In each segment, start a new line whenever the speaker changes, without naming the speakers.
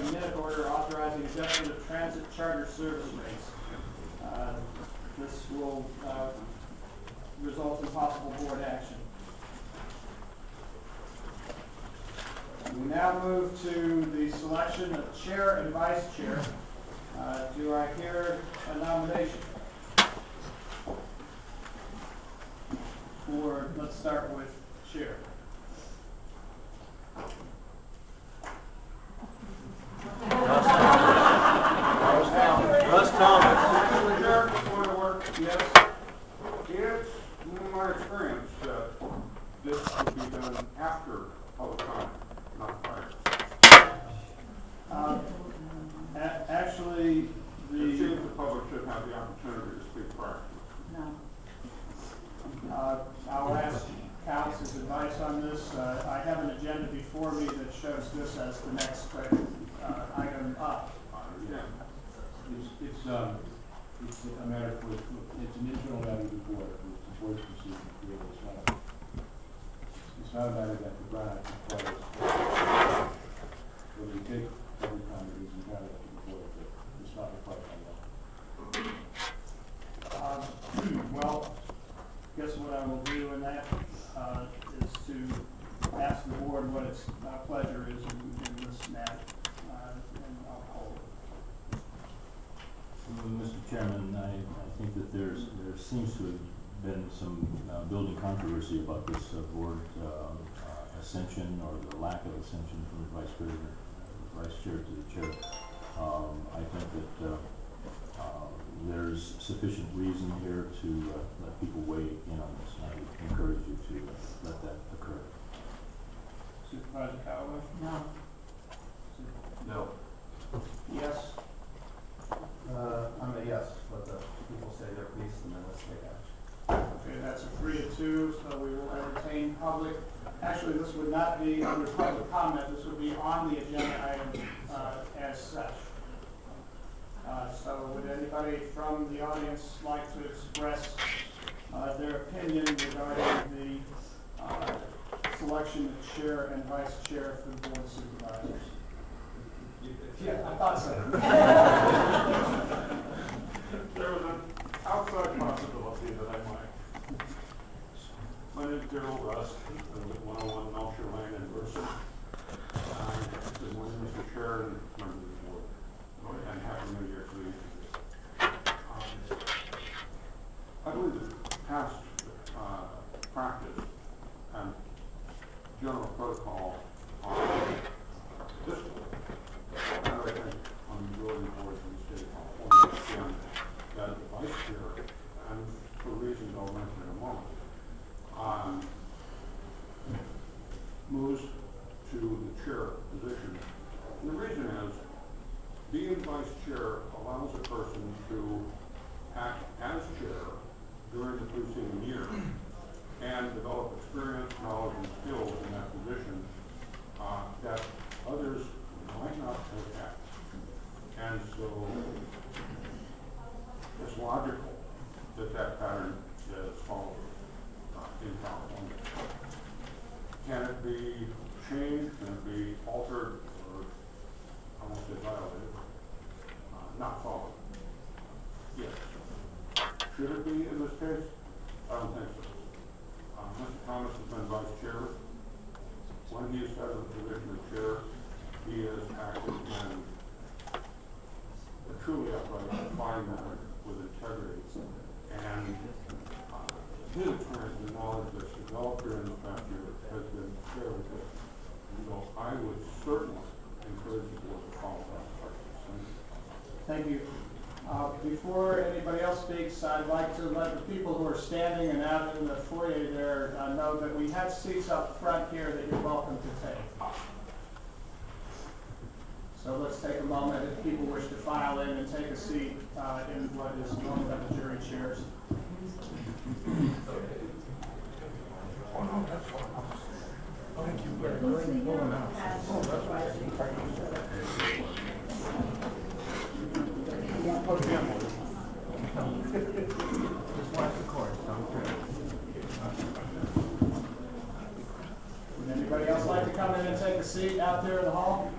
a minute order authorizing adjustment of transit charter service rates. This will result in possible board action. We now move to the selection of chair and vice chair. Do I hear a nomination? Let's start with chair.
Russ Thomas.
Chair, point of order.
Yes.
It's my experience that this would be done after public comment, not prior.
Actually,
It seems the public should have the opportunity to speak prior.
I'll ask Council's advice on this. I have an agenda before me that shows this as the next item up.
It's a matter for, it's an internal matter of the board, the board's procedure. It's not a matter that the Brown Act requires. When we take every comment, it's entirely up to the board, but it's not required by law.
Well, I guess what I will do in that is to ask the board what its pleasure is in this matter, and I'll hold it.
Mr. Chairman, I think that there seems to have been some building controversy about this board ascension or the lack of ascension from the vice president, vice chair to the chair. I think that there's sufficient reason here to let people weigh in on this. I would encourage you to let that occur.
Supervisor Callaway?
No.
No.
Yes.
I'm a yes. Let the people say their piece and then let's take action.
Okay, that's a 3-2, so we will entertain public. Actually, this would not be under public comment. This would be on the agenda item as such. So would anybody from the audience like to express their opinion regarding the selection of chair and vice chair for the Board of Supervisors? Yeah, I thought so.
There was an outside possibility that I might. My name is Darrell Rust. I live at 101 Melcher Lane in Burson. Good morning, Mr. Chair and members of the board. And Happy New Year to you. I believe that past practice and general protocol are this one. And I think on the majority boards in the state of California, again, that the vice chair, and for reasons I'll mention in a moment, moves to the chair position. And the reason is, being vice chair allows a person to act as chair during the preceding year and develop experience, knowledge, and skills in that position that others might not have had. And so it's logical that that pattern is followed in California. Can it be changed? Can it be altered? Or I won't say violated? Not followed. Yes. Should it be in this case? I don't think so. Mr. Thomas has been vice chair. When he has had the position of chair, he has acted in a truly upright, fine manner with integrity. And his experience and knowledge that's developed during this past year has been very good. So I would certainly encourage the board to follow that practice.
Thank you. Before anybody else speaks, I'd like to let the people who are standing and out in the foyer there know that we have seats up front here that you're welcome to take. So let's take a moment if people wish to file in and take a seat in what is known as the jury chairs.
Thank you very much.
Would anybody else like to come in and take a seat out there in the hall?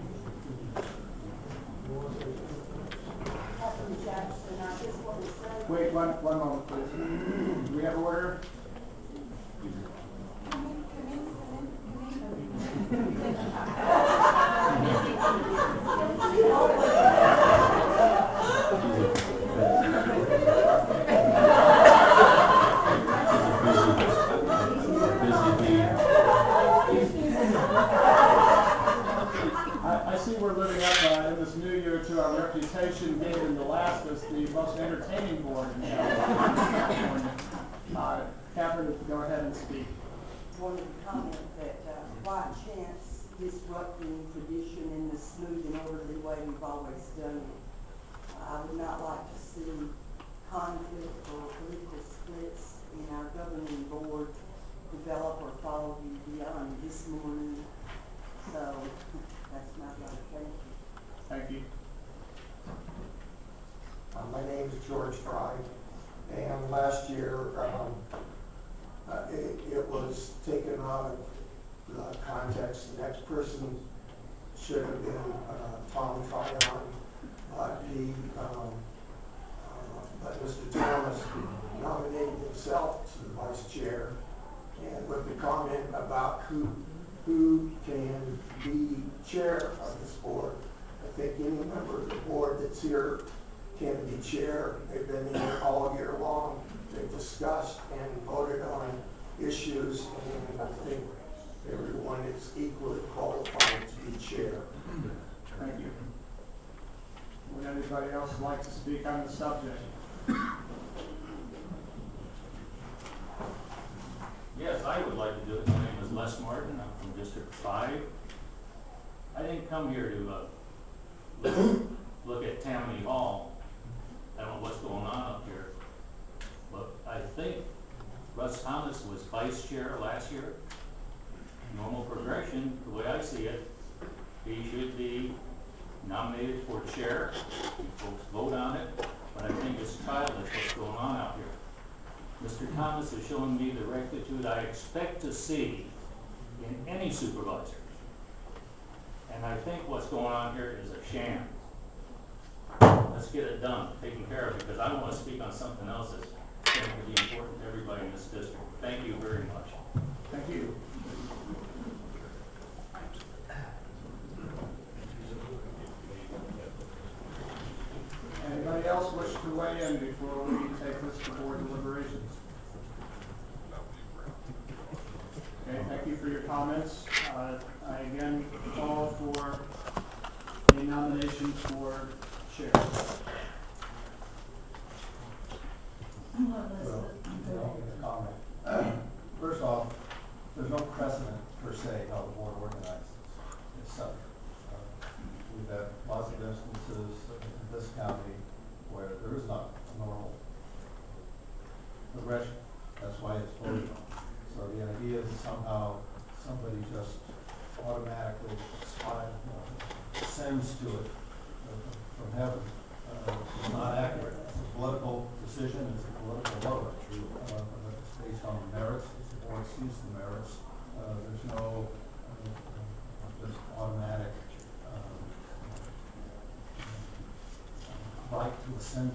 Wait, one moment, please. Do we have order? I see we're living up in this new year to our reputation being in the last as the most entertaining board in California. Catherine, go ahead and speak.
Wanted to comment that why chance disrupting tradition in the smooth and orderly way we've always done it. I would not like to see conflict or political splits in our governing board develop or follow you beyond this morning. So that's my vote. Thank you.
Thank you.
My name is George Fry, and last year it was taken out of context. The next person should have been Tom Tryon, but Mr. Thomas nominated himself to the vice chair, and with the comment about who can be chair of this board. I think any member of the board that's here can be chair. They've been here all year long. They've discussed and voted on issues, and I think everyone is equally qualified to be chair.
Thank you. Would anybody else like to speak on the subject?
Yes, I would like to do it. My name is Les Martin. I'm from District 5. I didn't come here to look at Tammany Hall. I don't know what's going on up here. But I think Russ Thomas was vice chair last year. Normal progression, the way I see it, he should be nominated for chair. You folks vote on it. But I think it's childish what's going on out here. Mr. Thomas is showing me the rectitude I expect to see in any supervisor. And I think what's going on here is a sham. Let's get it done, taken care of, because I want to speak on something else that's going to be important to everybody in this district. Thank you very much.
Thank you. Anybody else wish to weigh in before we take this to board deliberations? Okay, thank you for your comments. I again call for a nomination for chair.
Comment. First off, there's no precedent per se how the board organizes itself. We've had lots of instances in this county where there is not a normal progression. That's why it's voted on. So the idea is somehow somebody just automatically sends to it from heaven. It's not accurate. It's a political decision. It's a political vote. It's based on the merits. The board sees the merits. There's no just automatic right to ascend.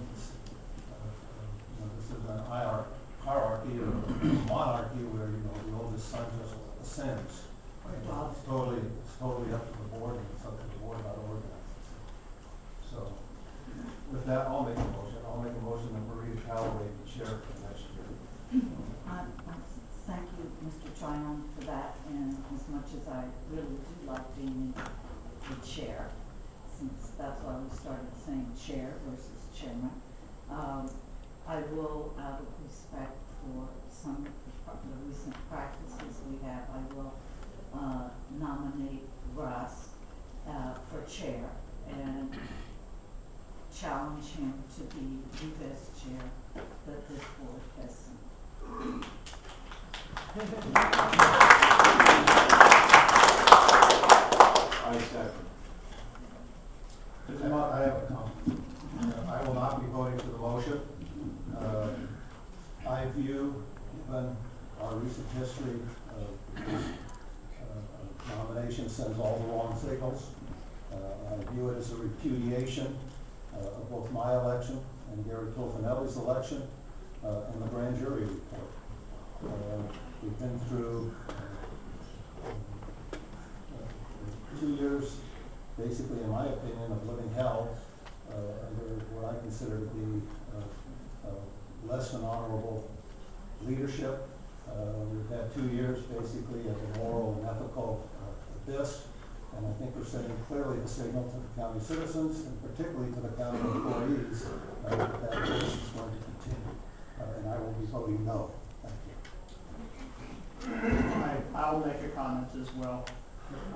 This is an hierarchy or monarchy where the oldest son just ascends. It's totally up to the board, and it's up to the board how to organize it. So, with that, I'll make a motion. I'll make a motion that Maria Callaway be chair for next year.
Thank you, Mr. Tryon, for that, and as much as I really do like being the chair, since that's why we started saying chair versus chairman, I will, out of respect for some of the recent practices we have, I will nominate Russ for chair and challenge him to be the best chair that this board has seen.
I second.
I have a comment. I will not be voting for the motion. I view, given our recent history of nomination sends all the wrong signals. I view it as a repudiation of both my election and Gary Tofanelli's election, and the grand jury report. We've been through 2 years, basically, in my opinion, of living hell under what I consider to be less than honorable leadership. We've had 2 years, basically, of a moral and ethical abyss, and I think we're sending clearly the signal to the county citizens, and particularly to the county employees, that abyss is going to continue, and I will be voting no. Thank you.
I'll make a comment as well.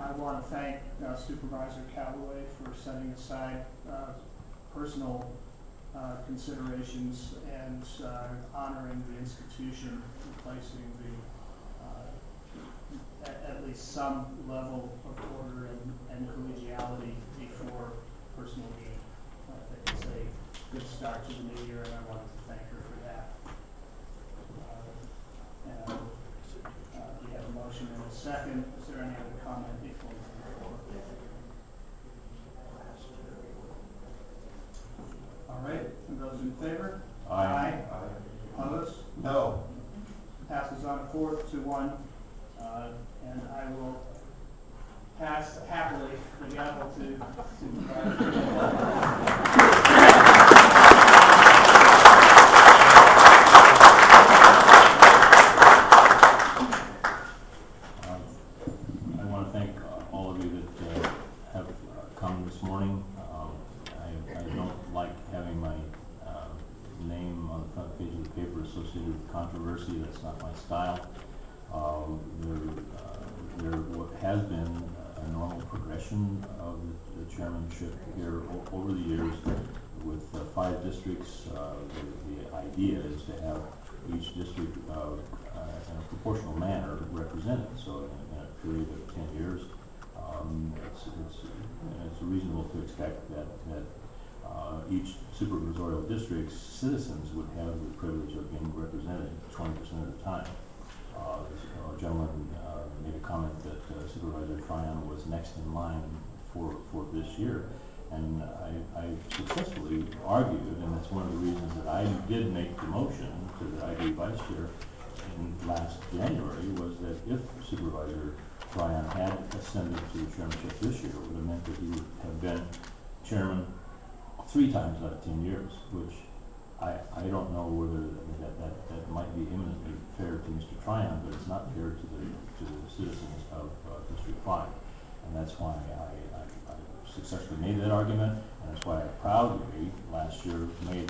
I want to thank Supervisor Callaway for setting aside personal considerations and honoring the institution, replacing at least some level of order and collegiality before personal gain. I think it's a good start to the new year, and I wanted to thank her for that. And we have a motion and a second. Is there any other comment before we move forward? All right, and those in favor?
Aye.
Opposed?
No.
Passes on 4-1, and I will pass happily the gavel to Supervisor.
I want to thank all of you that have come this morning. I don't like having my name on the front page of the paper associated with controversy. That's not my style. There has been a normal progression of the chairmanship here over the years. With 5 districts, the idea is to have each district in a proportional manner represented. So in a period of 10 years, it's reasonable to expect that each supervisorial district's citizens would have the privilege of being represented 20% of the time. A gentleman made a comment that Supervisor Tryon was next in line for this year, and I successfully argued, and that's one of the reasons that I did make the motion to the ID Vice Chair in last January, was that if Supervisor Tryon had ascended to the chairmanship this year, it would have meant that he would have been chairman 3 times out of 10 years, which I don't know whether that might be eminently fair to Mr. Tryon, but it's not fair to the citizens of District 5. And that's why I successfully made that argument, and that's why I proudly last year made